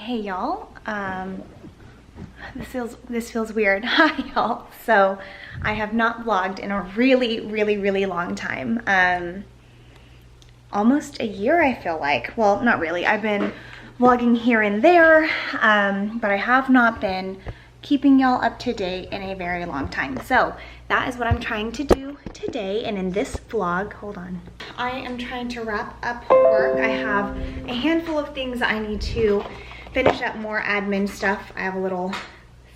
Hey y'all, this feels weird. Hi y'all. So I have not vlogged in a really long time. Almost a year, I feel like. Well, not really. I've been vlogging here and there, but I have not been keeping y'all up to date in a very long time. So that is what I'm trying to do today. And in this vlog, hold on, I am trying to wrap up work. I have a handful of things I need to finish up, more admin stuff. I have a little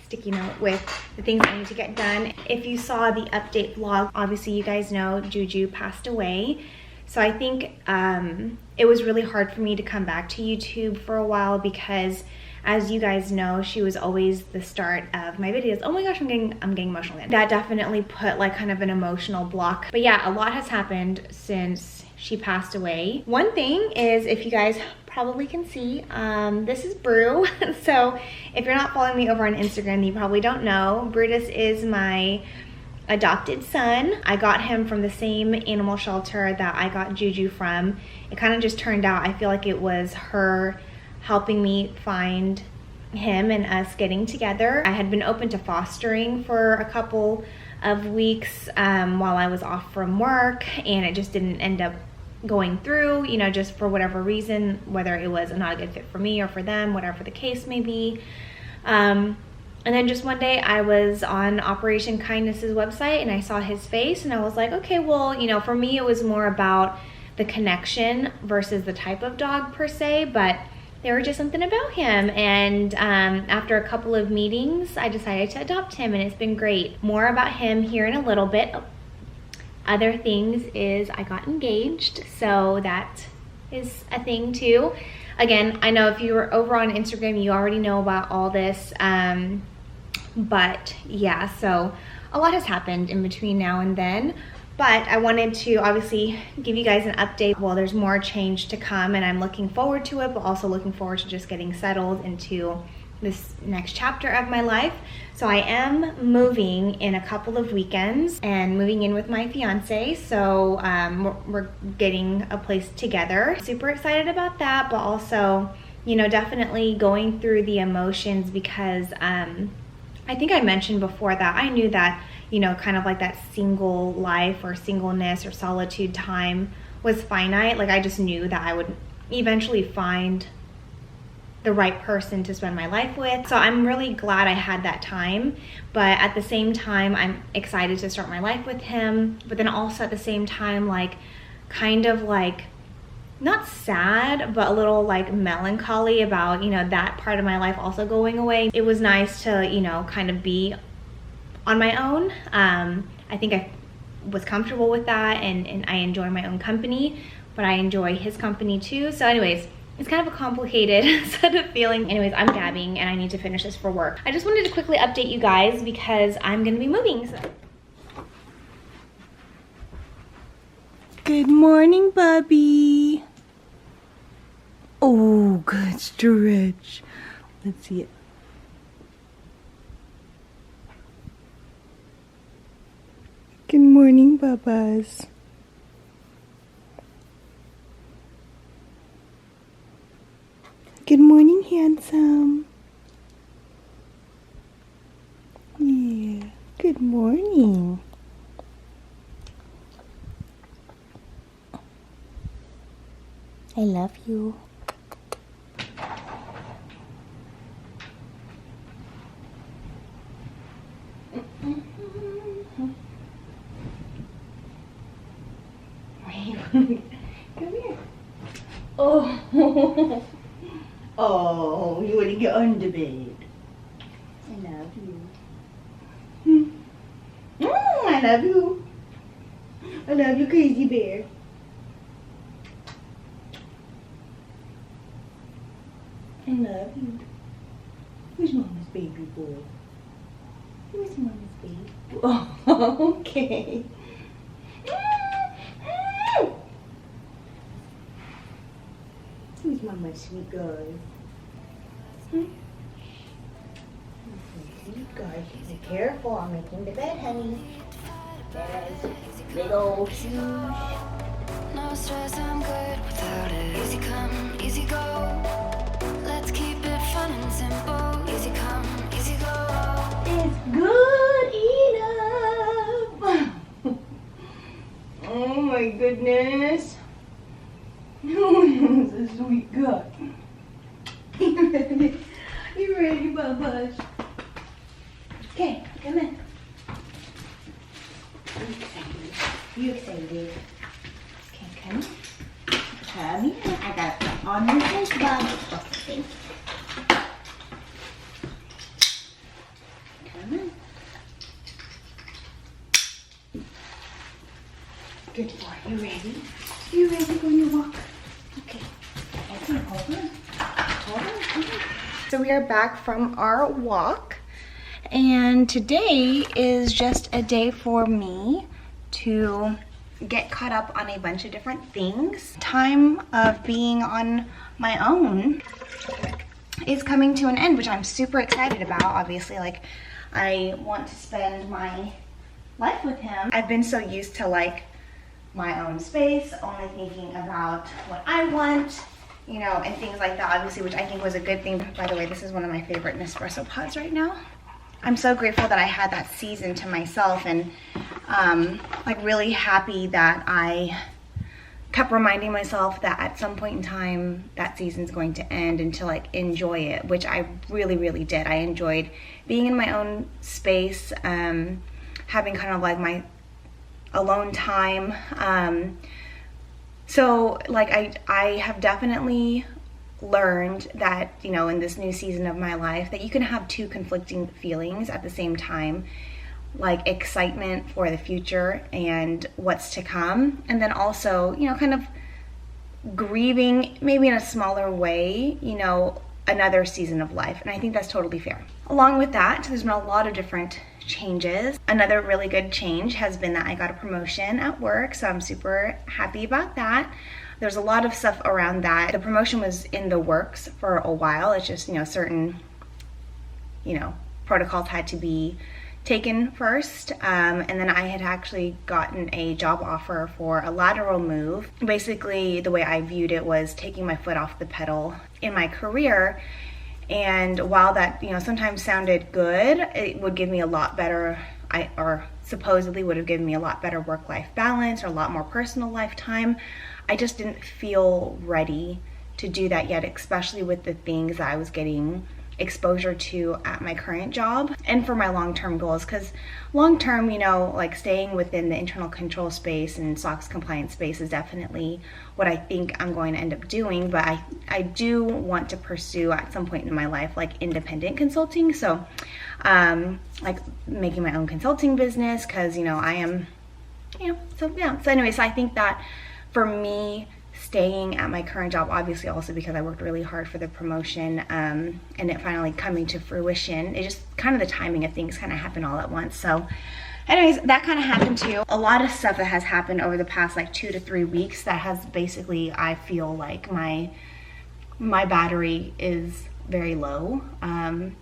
sticky note with the things I need to get done. If you saw the update vlog, obviously you guys know Juju passed away. So I think it was really hard for me to come back to YouTube for a while because, as you guys know, she was always the start of my videos. Oh my gosh, I'm getting emotional again. That definitely put like kind of an emotional block. But yeah, a lot has happened since she passed away. One thing is, if you guys probably can see, this is Brew. So if you're not following me over on Instagram, you probably don't know. Brutus is my adopted son. I got him from the same animal shelter that I got Juju from. It kind of just turned out, I feel like it was her helping me find him and us getting together. I had been open to fostering for a couple of weeks while I was off from work, and it just didn't end up going through, you know, just for whatever reason, whether it was not a good fit for me or for them, whatever the case may be. And then just one day I was on Operation Kindness's website and I saw his face and I was like, okay, well, you know, for me it was more about the connection versus the type of dog per se, but there was just something about him. And after a couple of meetings, I decided to adopt him, and it's been great. More about him here in a little bit. Other things is I got engaged, so that is a thing too. Again, I know if you were over on Instagram, you already know about all this, but yeah, so a lot has happened in between now and then. But I wanted to obviously give you guys an update. Well, there's more change to come and I'm looking forward to it, but also looking forward to just getting settled into this next chapter of my life. So I am moving in a couple of weekends and moving in with my fiance. So we're getting a place together. Super excited about that, but also, you know, definitely going through the emotions because I think I mentioned before that I knew that, you know, kind of like that single life or singleness or solitude time was finite. Like I just knew that I would eventually find the right person to spend my life with. So I'm really glad I had that time, but at the same time I'm excited to start my life with him, but then also at the same time like kind of like not sad, but a little like melancholy about, you know, that part of my life also going away. It was nice to, you know, kind of be on my own. I think I was comfortable with that, and I enjoy my own company, but I enjoy his company too. So anyways, it's kind of a complicated set of feeling. Anyways, I'm gabbing and I need to finish this for work. I just wanted to quickly update you guys because I'm gonna be moving. So. Good morning, Bubby. Oh, good stretch. Let's see it. Good morning, Bubba's. Good morning, handsome. Yeah, good morning. I love you. Come here. Oh. Oh, you want to get under bed. I love you. I love you. I love you, crazy bear. I love you. Who's Mama's baby boy? Who's Mama's baby boy? Oh, okay. Who's Mama's sweet girl? Sweet girl. Be careful, I'm making the bed, honey. There's big old shoes. No stress, I'm good without it. Easy come, easy go. Let's keep it fun. my goodness. Oh, this is a sweet guy. You ready? You ready, Bubba? Okay, come in. You excited? Okay, come here. Come here. I got to put on your face, Bub. Okay. Come on. Good boy. You ready? You ready to go on your walk? Okay. Okay, hold on. Hold on. Come on. So we are back from our walk. And today is just a day for me to get caught up on a bunch of different things. Time of being on my own is coming to an end, which I'm super excited about. Obviously, like, I want to spend my life with him. I've been so used to like my own space, only thinking about what I want, you know, and things like that, obviously, which I think was a good thing. By the way, this is one of my favorite Nespresso pods right now. I'm so grateful that I had that season to myself, and like really happy that I kept reminding myself that at some point in time that season's going to end, and to like enjoy it, which I really, really did. I enjoyed being in my own space, having kind of like my alone time. So like I have definitely learned that, you know, in this new season of my life, that you can have two conflicting feelings at the same time, like excitement for the future and what's to come, and then also, you know, kind of grieving, maybe in a smaller way, you know, another season of life. And I think that's totally fair. Along with that, there's been a lot of different changes. Another really good change has been that I got a promotion at work, so I'm super happy about that. There's a lot of stuff around that. The promotion was in the works for a while. It's just, you know, certain, you know, protocols had to be taken first. And then I had actually gotten a job offer for a lateral move. Basically, the way I viewed it was taking my foot off the pedal in my career. And while that, you know, sometimes sounded good, it would give me a lot better, or supposedly would have given me a lot better work-life balance or a lot more personal life time. I just didn't feel ready to do that yet, especially with the things that I was getting exposure to at my current job, and for my long-term goals. Because long-term, you know, like staying within the internal control space and SOX compliance space is definitely what I think I'm going to end up doing. But I do want to pursue at some point in my life like independent consulting. So like making my own consulting business, because, you know, I am, you know, so yeah. So anyway, so I think that for me, staying at my current job, obviously also because I worked really hard for the promotion, and it finally coming to fruition, it just kind of the timing of things kind of happened all at once. So anyways, that kind of happened too. A lot of stuff that has happened over the past like 2 to 3 weeks that has basically, I feel like my battery is very low. And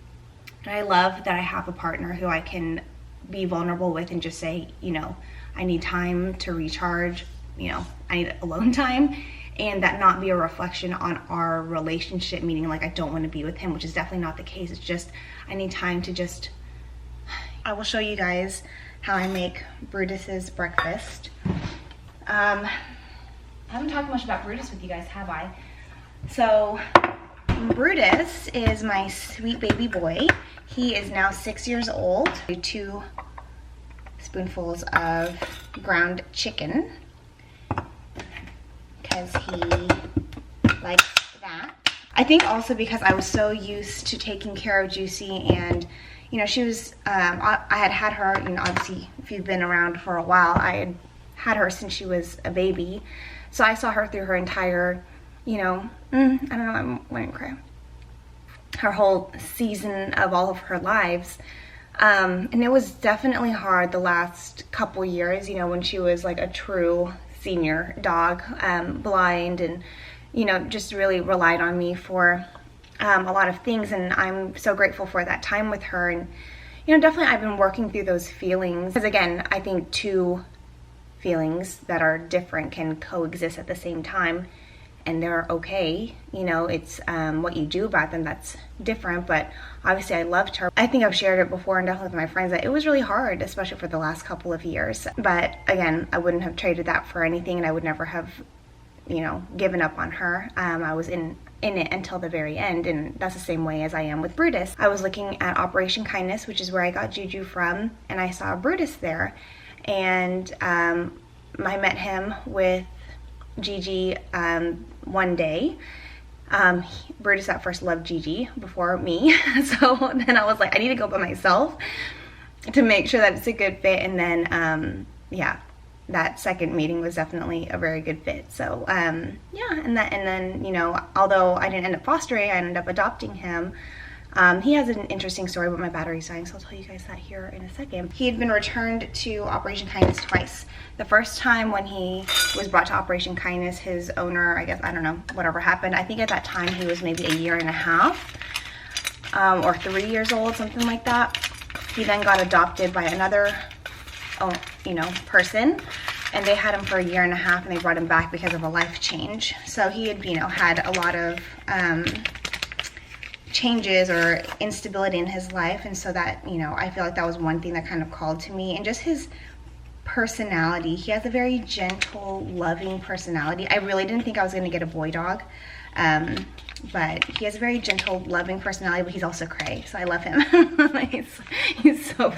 I love that I have a partner who I can be vulnerable with and just say, you know, I need time to recharge, you know, I need alone time, and that not be a reflection on our relationship, meaning like I don't want to be with him, which is definitely not the case. It's just I need time to just, I will show you guys how I make Brutus's breakfast. I haven't talked much about Brutus with you guys, have I? So Brutus is my sweet baby boy. He is now 6 years old. 2 spoonfuls of ground chicken, because he likes that. I think also because I was so used to taking care of Juicy, and you know, she was, I had her, you know, obviously if you've been around for a while, I had her since she was a baby. So I saw her through her entire, you know, I don't know, I'm going to cry. Her whole season of all of her lives. And it was definitely hard the last couple years, you know, when she was like a true senior dog, blind, and, you know, just really relied on me for a lot of things. And I'm so grateful for that time with her. And, you know, definitely I've been working through those feelings, because again, I think 2 feelings that are different can coexist at the same time. and they're okay. You know, it's what you do about them that's different, but obviously I loved her. I think I've shared it before and definitely with my friends that it was really hard, especially for the last couple of years. But again, I wouldn't have traded that for anything, and I would never have, you know, given up on her. I was in it until the very end, and that's the same way as I am with Brutus. I was looking at Operation Kindness, which is where I got Juju from, and I saw Brutus there, and I met him with Gigi one day. Brutus at first loved Gigi before me, so then I was like, I need to go by myself to make sure that it's a good fit. And then yeah, that second meeting was definitely a very good fit. So yeah, and then, you know, although I didn't end up fostering, I ended up adopting him. He has an interesting story about my battery's dying, so I'll tell you guys that here in a second. He had been returned to Operation Kindness twice. The first time when he was brought to Operation Kindness, his owner, I guess, I don't know, whatever happened. I think at that time he was maybe 1.5 years, or 3 years old, something like that. He then got adopted by another, you know, person, and they had him for 1.5 years, and they brought him back because of a life change. So he had, you know, had a lot of changes or instability in his life, and so that, you know, I feel like that was one thing that kind of called to me. And just his personality, he has a very gentle, loving personality. I really didn't think I was going to get a boy dog, but he has a very gentle, loving personality, but he's also cray, so I love him. he's so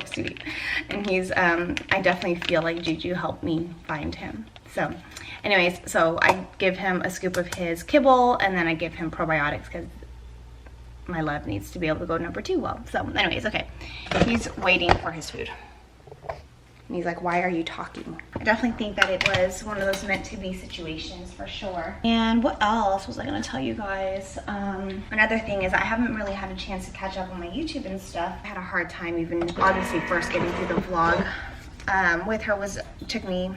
sweet, and he's I definitely feel like Juju helped me find him. So anyways, so I give him a scoop of his kibble, and then I give him probiotics because my love needs to be able to go number 2 well. So anyways, okay, he's waiting for his food. And he's like, why are you talking? I definitely think that it was one of those meant to be situations for sure. And what else was I gonna tell you guys? Another thing is I haven't really had a chance to catch up on my YouTube and stuff. I had a hard time even obviously first getting through the vlog with her. Took me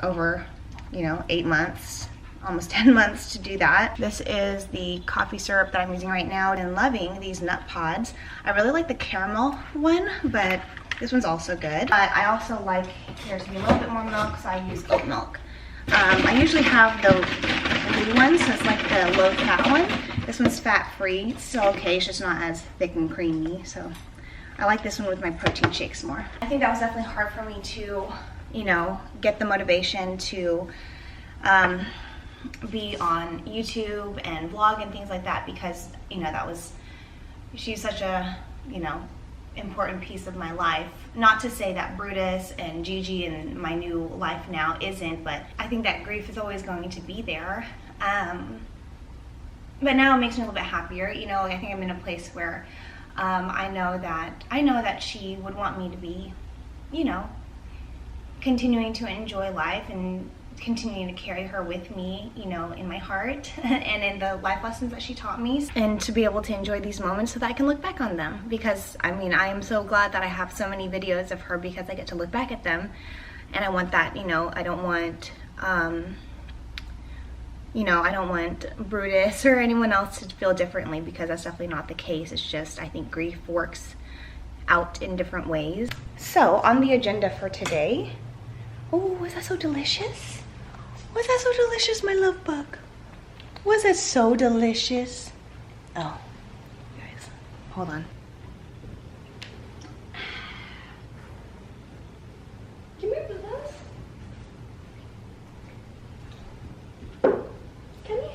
over, you know, 8 months, almost 10 months to do that. This is the coffee syrup that I'm using right now, and loving these nut pods. I really like the caramel one, but this one's also good. But I also like there to be a little bit more milk, so I use oat milk. I usually have the blue one, so it's like the low fat one. This one's fat free. It's still okay, it's just not as thick and creamy. So I like this one with my protein shakes more. I think that was definitely hard for me to, you know, get the motivation to be on YouTube and vlog and things like that, because, you know, she's such a, you know, important piece of my life. Not to say that Brutus and Gigi and my new life now isn't, but I think that grief is always going to be there. But now it makes me a little bit happier. You know, I think I'm in a place where I know that she would want me to be, you know, continuing to enjoy life and continuing to carry her with me, you know, in my heart and in the life lessons that she taught me, and to be able to enjoy these moments so that I can look back on them. Because I mean, I am so glad that I have so many videos of her, because I get to look back at them, and I want that, you know, I don't want you know, I don't want Brutus or anyone else to feel differently, because that's definitely not the case. It's just, I think grief works out in different ways. So on the agenda for today, oh, was that so delicious? Was that so delicious, my love bug? Was that so delicious? Oh, guys, hold on. Come here, Brutus. Come here.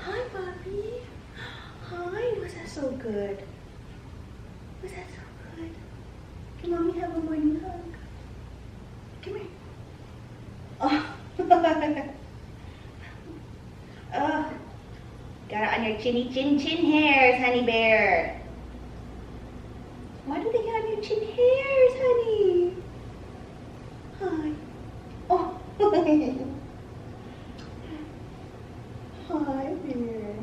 Hi, Bobby. Hi, was that so good? Was that so good? Can mommy have a morning hug? Come here. Oh. Oh. Got it on your chinny chin hairs, honey bear. Why do they get on your chin hairs, honey? Hi. Oh. Hi, bear.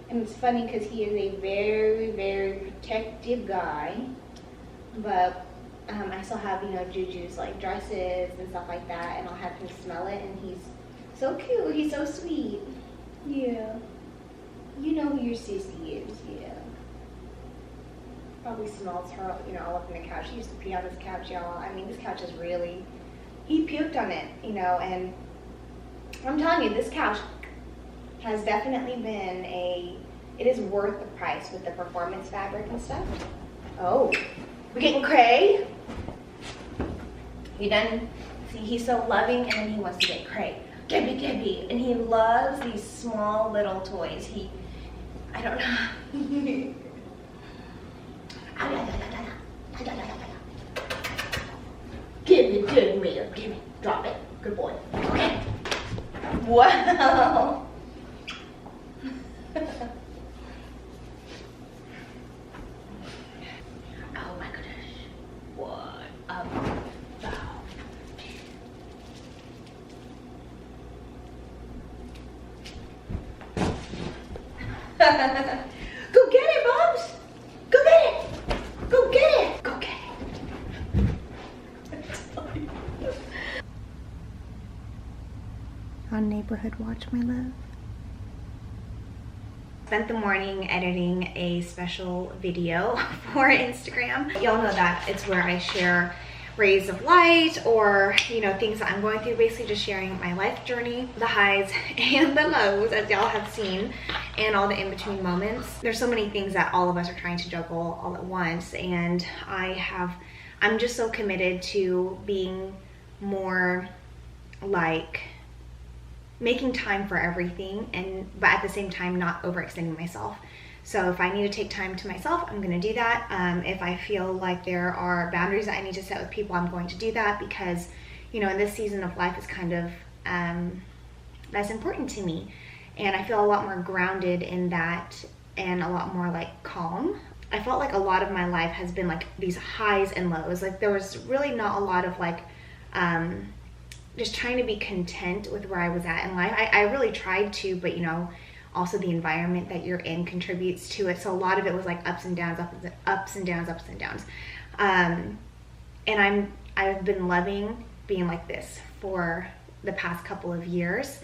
And it's funny because he is a very, very protective guy, but I still have, you know, Juju's like dresses and stuff like that, and I'll have him smell it, and he's so cute, he's so sweet. Yeah. You know who your sissy is, yeah. Probably smells her, you know, all up in the couch. He used to pee on this couch, y'all. I mean, this couch is really, he puked on it, you know, and I'm telling you, this couch has definitely been it is worth the price with the performance fabric and stuff. Oh, we're getting cray. He done, see, he's so loving and then he wants to get cray. Gibby, Gibby. And he loves these small little toys. I don't know. Give me, drop it. Good boy. Okay. Wow. Oh my goodness. What a wow. Go get it, Bubs. Go get it. Go get it. Go get it. On Neighborhood Watch, my love. Spent the morning editing a special video for Instagram. Y'all know that it's where I share rays of light or, you know, things that I'm going through, basically just sharing my life journey, the highs and the lows, as y'all have seen, and all the in-between moments. There's so many things that all of us are trying to juggle all at once, and I'm just so committed to being more like making time for everything, but at the same time not overextending myself. So if I need to take time to myself, I'm going to do that. If I feel like there are boundaries that I need to set with people, I'm going to do that, because, you know, in this season of life is kind of that's important to me, and I feel a lot more grounded in that and a lot more like calm. I felt like a lot of my life has been like these highs and lows. Like there was really not a lot of like just trying to be content with where I was at in life. I really tried to, but you know, also the environment that you're in contributes to it. So a lot of it was like ups and downs, ups and downs. And I've been loving being like this for the past couple of years.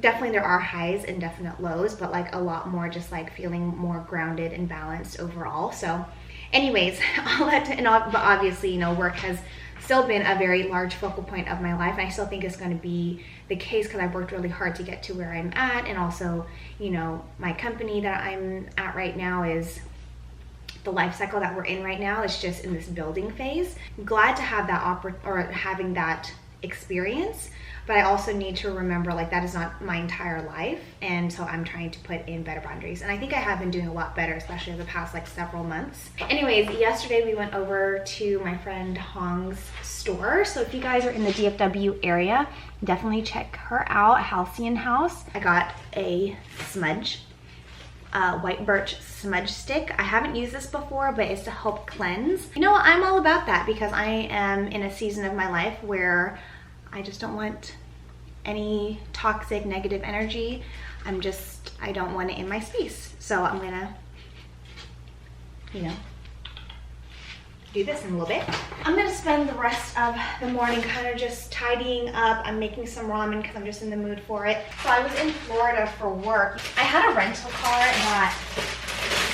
Definitely there are highs and definite lows, but like a lot more just like feeling more grounded and balanced overall. So anyways, but obviously, you know, work has still been a very large focal point of my life, and I still think it's going to be the case because I've worked really hard to get to where I'm at. And also, you know, my company that I'm at right now is the life cycle that we're in right now is just in this building phase. I'm glad to have that having that experience, but I also need to remember like that is not my entire life, and so I'm trying to put in better boundaries, and I think I have been doing a lot better, especially in the past like several months. Anyways, yesterday we went over to my friend Hong's store, so if you guys are in the DFW area, definitely check her out, Halcyon House. I got a smudge, white birch smudge stick. I haven't used this before, but it's to help cleanse. You know what, I'm all about that because I am in a season of my life where I just don't want any toxic negative energy. I don't want it in my space. So I'm gonna, you know, do this in a little bit. I'm gonna spend the rest of the morning kind of just tidying up. I'm making some ramen because I'm just in the mood for it. So I was in Florida for work. I had a rental car that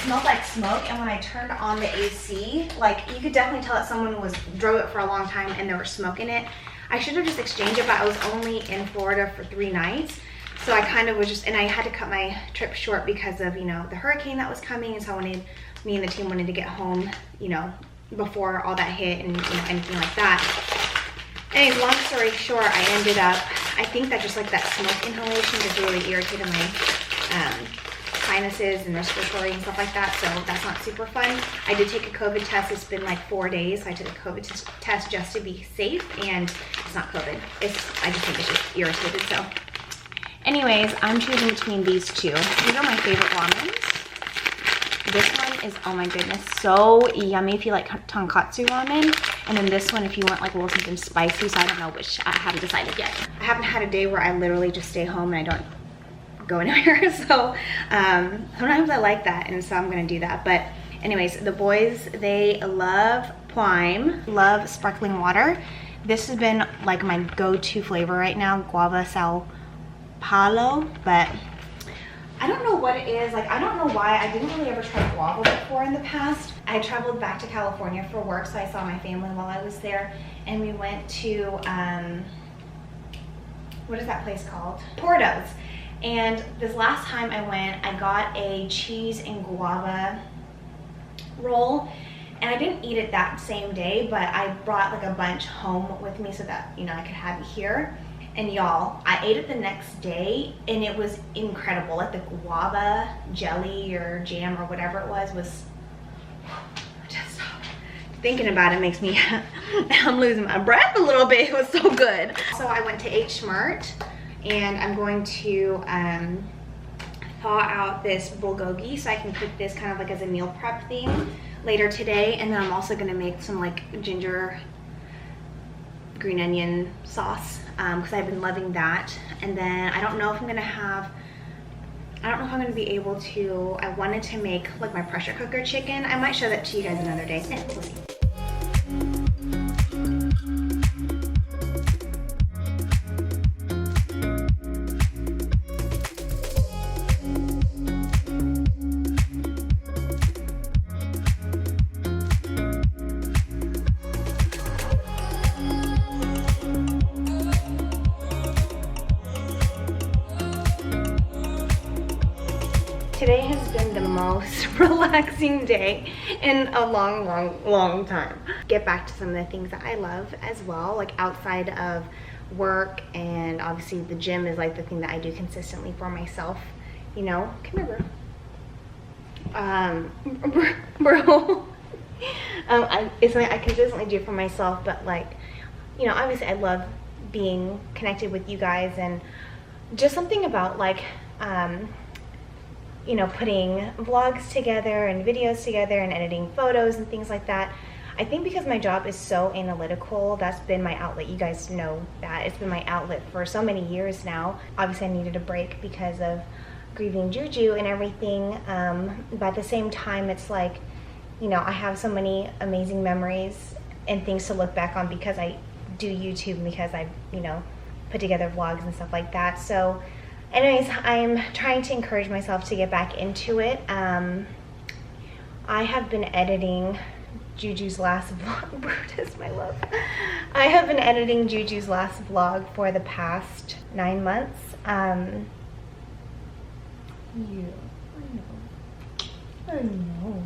smelled like smoke, and when I turned on the AC, like you could definitely tell that someone drove it for a long time and there was smoke in it. I should have just exchanged it, but I was only in Florida for 3 nights. So I kind of was just, and I had to cut my trip short because of, you know, the hurricane that was coming. And so me and the team wanted to get home, you know, before all that hit and, you know, anything like that. Anyways, long story short, I ended up, I think that just like that smoke inhalation just really irritated my sinuses and respiratory and stuff like that, so that's not super fun. I did take a COVID test. It's been like 4 days, so I took a COVID test just to be safe, and it's not COVID. I just think it's just irritated. So anyways, I'm choosing between these two. These are my favorite ramens. This one is, oh my goodness, so yummy if you like tonkatsu ramen, and then this one if you want like a little something spicy, so I don't know which. I haven't decided yet. I haven't had a day where I literally just stay home and I don't go anywhere, so sometimes I like that, and so I'm gonna do that. But anyways, the boys, they love Prime, love sparkling water. This has been like my go-to flavor right now, guava Sao Paulo, but I don't know what it is. Like, I don't know why. I didn't really ever try guava before in the past. I traveled back to California for work, so I saw my family while I was there. And we went to, what is that place called? Porto's. And this last time I went, I got a cheese and guava roll. And I didn't eat it that same day, but I brought like a bunch home with me so that, you know, I could have it here. And y'all, I ate it the next day and it was incredible. Like the guava jelly or jam or whatever it was just thinking about it makes me, I'm losing my breath a little bit. It was so good. So I went to H-Mart and I'm going to thaw out this bulgogi so I can cook this kind of like as a meal prep thing later today. And then I'm also gonna make some like ginger green onion sauce because I've been loving that. And then I don't know if I'm gonna be able to, I wanted to make like my pressure cooker chicken. I might show that to you guys another day. We'll see. Today has been the most relaxing day in a long time. Get back to some of the things that I love as well, like outside of work, and obviously the gym is like the thing that I do consistently for myself, you know. Come here, bro. It's something I consistently do for myself, but like, you know, obviously I love being connected with you guys, and just something about like you know, putting vlogs together and videos together and editing photos and things like that. I think because my job is so analytical, that's been my outlet. You guys know that. It's been my outlet for so many years now. Obviously I needed a break because of grieving Juju and everything, but at the same time it's like, you know, I have so many amazing memories and things to look back on because I do YouTube and because I, you know, put together vlogs and stuff like that. So anyways, I'm trying to encourage myself to get back into it. I have been editing Juju's last vlog. Brutus, my love. I have been editing Juju's last vlog for the past 9 months. I know.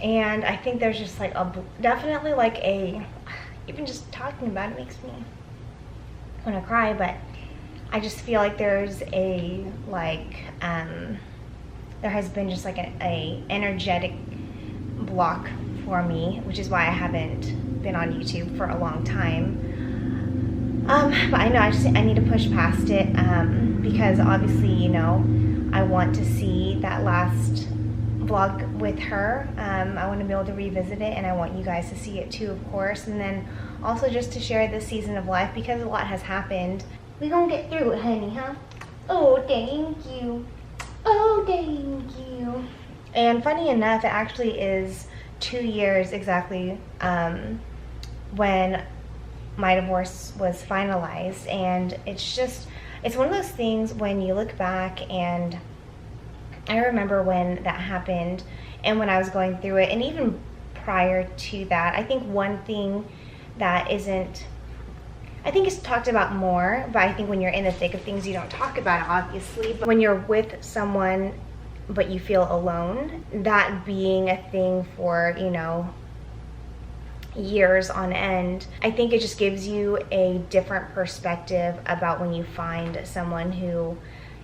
And I think there's just like definitely like even just talking about it makes me want to cry, but I just feel like there's a there has been just like a energetic block for me, which is why I haven't been on YouTube for a long time. But I know I need to push past it because obviously, you know, I want to see that last vlog with her. I want to be able to revisit it, and I want you guys to see it too, of course, and then also just to share this season of life because a lot has happened. We gonna get through it, honey, huh? Oh, thank you. Oh, thank you. And funny enough, it actually is 2 years exactly when my divorce was finalized, and it's one of those things when you look back, and I remember when that happened and when I was going through it, and even prior to that. I think one thing that I think it's talked about more, but I think when you're in the thick of things you don't talk about it, obviously. But when you're with someone but you feel alone, that being a thing for, you know, years on end, I think it just gives you a different perspective about when you find someone who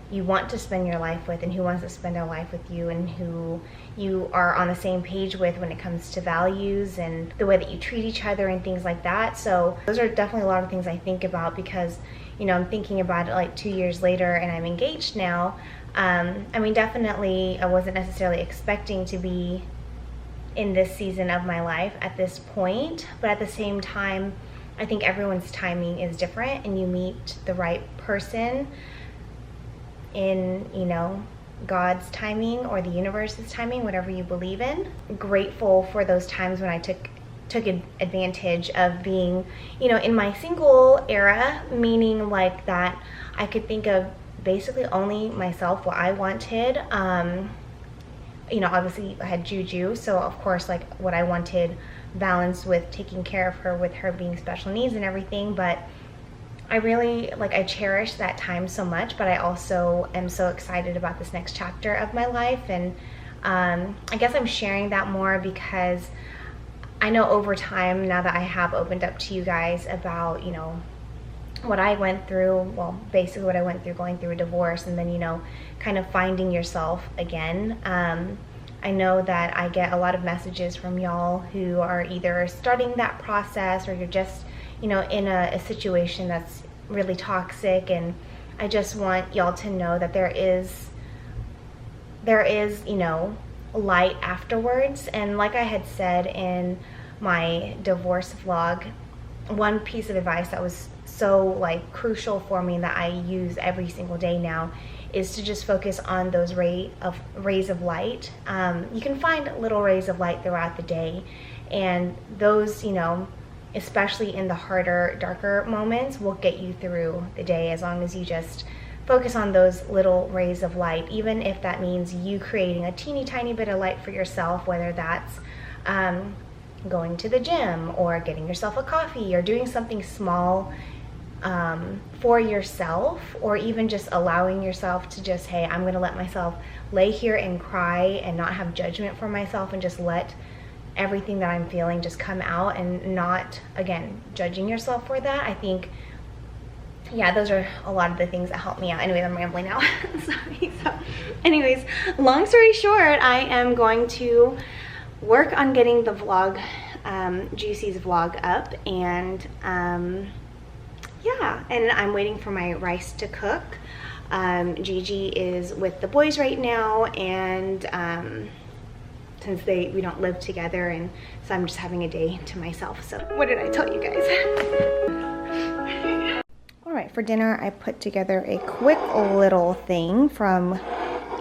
you want to spend your life with and who wants to spend their life with you and who you are on the same page with when it comes to values and the way that you treat each other and things like that. So those are definitely a lot of things I think about because, you know, I'm thinking about it like 2 years later and I'm engaged now. I mean, definitely I wasn't necessarily expecting to be in this season of my life at this point, but at the same time, I think everyone's timing is different and you meet the right person in, you know, God's timing or the universe's timing, whatever you believe in. Grateful for those times when I took advantage of being, you know, in my single era, meaning like that I could think of basically only myself, what I wanted. You know, obviously I had Juju, so of course like what I wanted balanced with taking care of her with her being special needs and everything. But I really, like, I cherish that time so much, but I also am so excited about this next chapter of my life. And I guess I'm sharing that more because I know over time, now that I have opened up to you guys about, you know, what I went through, well, basically what I went through going through a divorce, and then, you know, kind of finding yourself again. I know that I get a lot of messages from y'all who are either starting that process, or you're just, you know, in a situation that's really toxic. And I just want y'all to know that there is, you know, light afterwards. And like I had said in my divorce vlog, one piece of advice that was so like crucial for me that I use every single day now is to just focus on those rays of light. You can find little rays of light throughout the day, and those, you know, especially in the harder, darker moments, will get you through the day, as long as you just focus on those little rays of light, even if that means you creating a teeny tiny bit of light for yourself, whether that's going to the gym or getting yourself a coffee or doing something small for yourself, or even just allowing yourself to just, hey, I'm gonna let myself lay here and cry and not have judgment for myself, and just let everything that I'm feeling just come out, and not, again, judging yourself for that. I think, yeah, those are a lot of the things that help me out. Anyways, I'm rambling now. Sorry. So anyways, long story short, I am going to work on getting the vlog, Juicy's vlog up, and yeah, and I'm waiting for my rice to cook. Gigi is with the boys right now, and since we don't live together, and so I'm just having a day to myself. So what did I tell you guys? All right, for dinner I put together a quick little thing from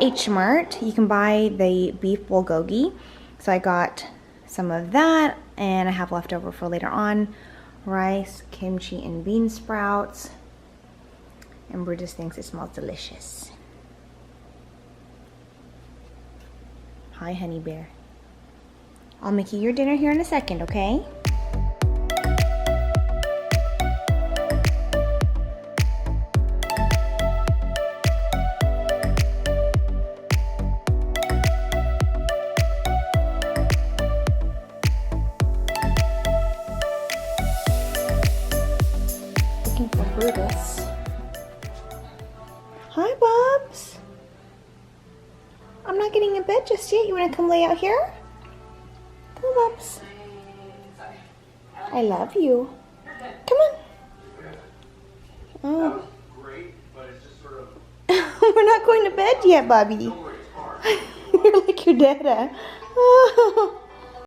H-Mart. You can buy the beef bulgogi, so I got some of that, and I have leftover for later on. Rice, kimchi, and bean sprouts. And Brutus thinks it smells delicious. Hi, honey bear. I'll make you your dinner here in a second, okay? Looking for Brutus. Hi, Bubs. I'm not getting in bed just yet. You want to come lay out here? Come on, Bubs. I love you. Come on. Oh. Great, but it's just sort of... We're not going to bed yet, Bubby. You're like your dada. Oh.